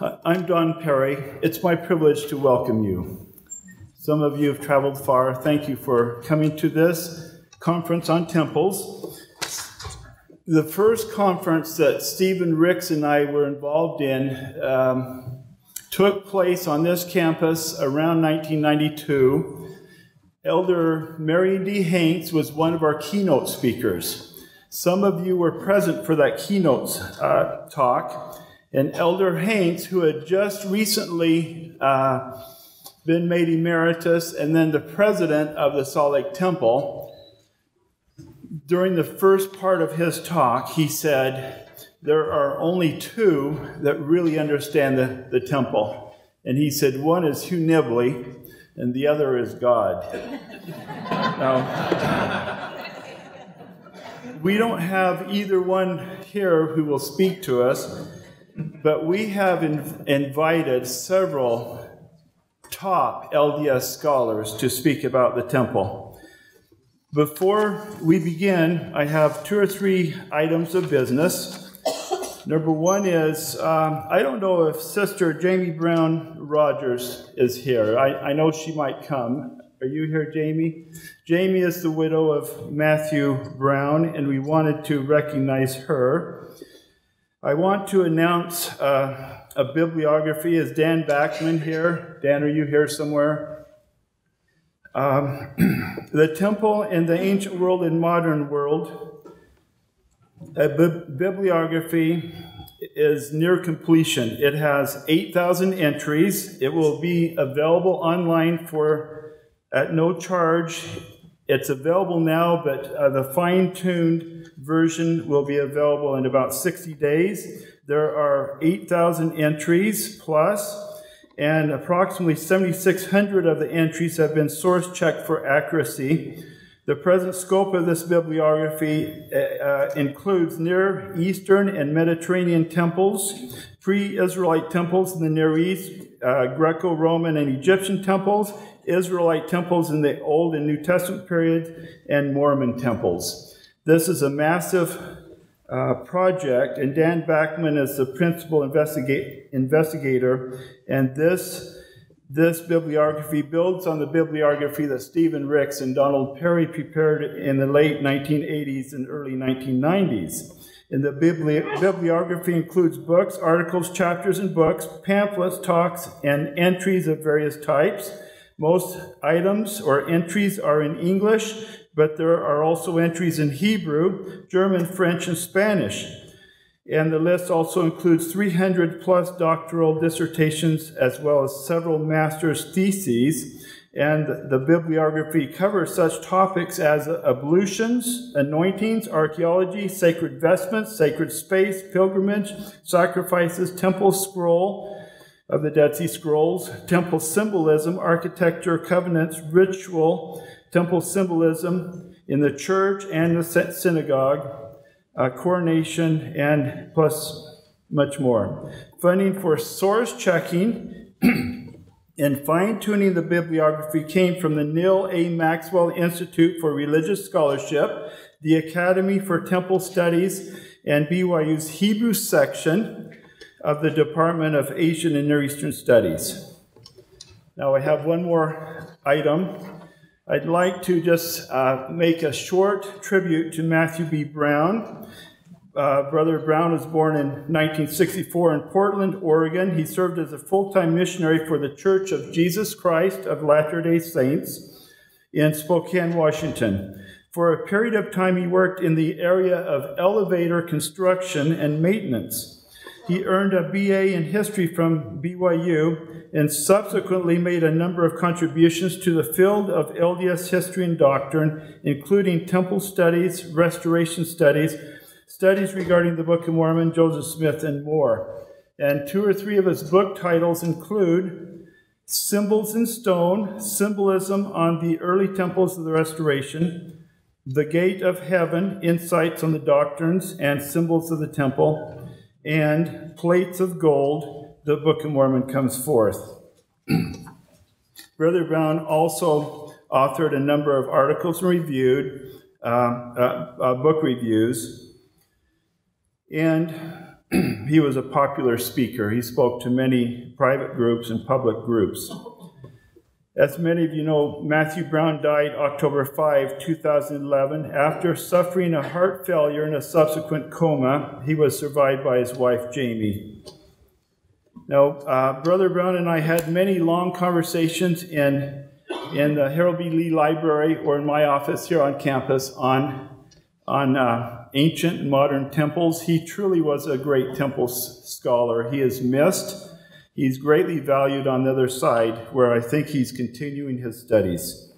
I'm Don Parry. It's my privilege to welcome you. Some of you have traveled far. Thank you for coming to this conference on temples. The first conference that Stephen Ricks and I were involved in took place on this campus around 1992. Elder Mary D. Hanks was one of our keynote speakers. Some of you were present for that keynote talk. And Elder Hanks, who had just recently been made emeritus and then the president of the Salt Lake Temple, during the first part of his talk, he said, there are only two that really understand the temple. And he said, one is Hugh Nibley, and the other is God. Now, we don't have either one here who will speak to us, but we have invited several top LDS scholars to speak about the temple. Before we begin, I have 2 or 3 items of business. Number one is, I don't know if Sister Jamie Brown Rogers is here. I know she might come. Are you here, Jamie? Jamie is the widow of Matthew Brown, and we wanted to recognize her. I want to announce a bibliography. Is Dan Backman here? Dan, are you here somewhere? The Temple in the Ancient World and Modern World. A bibliography is near completion. It has 8,000 entries. It will be available online at no charge. It's available now, but the fine-tuned version will be available in about 60 days. There are 8,000 entries plus, and approximately 7,600 of the entries have been source checked for accuracy. The present scope of this bibliography includes Near Eastern and Mediterranean temples, pre-Israelite temples in the Near East, Greco-Roman and Egyptian temples, Israelite temples in the Old and New Testament periods, and Mormon temples. This is a massive project, and Dan Backman is the principal investigator, and this bibliography builds on the bibliography that Stephen Ricks and Donald Parry prepared in the late 1980s and early 1990s. And the bibliography includes books, articles, chapters, and books, pamphlets, talks, and entries of various types. Most items or entries are in English, but there are also entries in Hebrew, German, French, and Spanish. And the list also includes 300 plus doctoral dissertations as well as several master's theses. And the bibliography covers such topics as ablutions, anointings, archaeology, sacred vestments, sacred space, pilgrimage, sacrifices, temple scroll of the Dead Sea Scrolls, temple symbolism, architecture, covenants, ritual, temple symbolism in the church and the synagogue, coronation, and plus much more. Funding for source checking and fine-tuning the bibliography came from the Neil A. Maxwell Institute for Religious Scholarship, the Academy for Temple Studies, and BYU's Hebrew section of the Department of Asian and Near Eastern Studies. Now I have one more item. I'd like to just make a short tribute to Matthew B. Brown. Brother Brown was born in 1964 in Portland, Oregon. He served as a full-time missionary for the Church of Jesus Christ of Latter-day Saints in Spokane, Washington. For a period of time, he worked in the area of elevator construction and maintenance. He earned a BA in history from BYU and subsequently made a number of contributions to the field of LDS history and doctrine, including temple studies, restoration studies, studies regarding the Book of Mormon, Joseph Smith, and more. And 2 or 3 of his book titles include Symbols in Stone, Symbolism on the Early Temples of the Restoration, The Gate of Heaven, Insights on the Doctrines and Symbols of the Temple, and Plates of Gold, the Book of Mormon comes forth. Brother Brown also authored a number of articles and reviewed book reviews. And he was a popular speaker. He spoke to many private groups and public groups. As many of you know, Matthew Brown died October 5, 2011. After suffering a heart failure and a subsequent coma, he was survived by his wife, Jamie. Now, Brother Brown and I had many long conversations in the Harold B. Lee Library or in my office here on campus on ancient and modern temples. He truly was a great temple scholar. He is missed. He's greatly valued on the other side, where I think he's continuing his studies.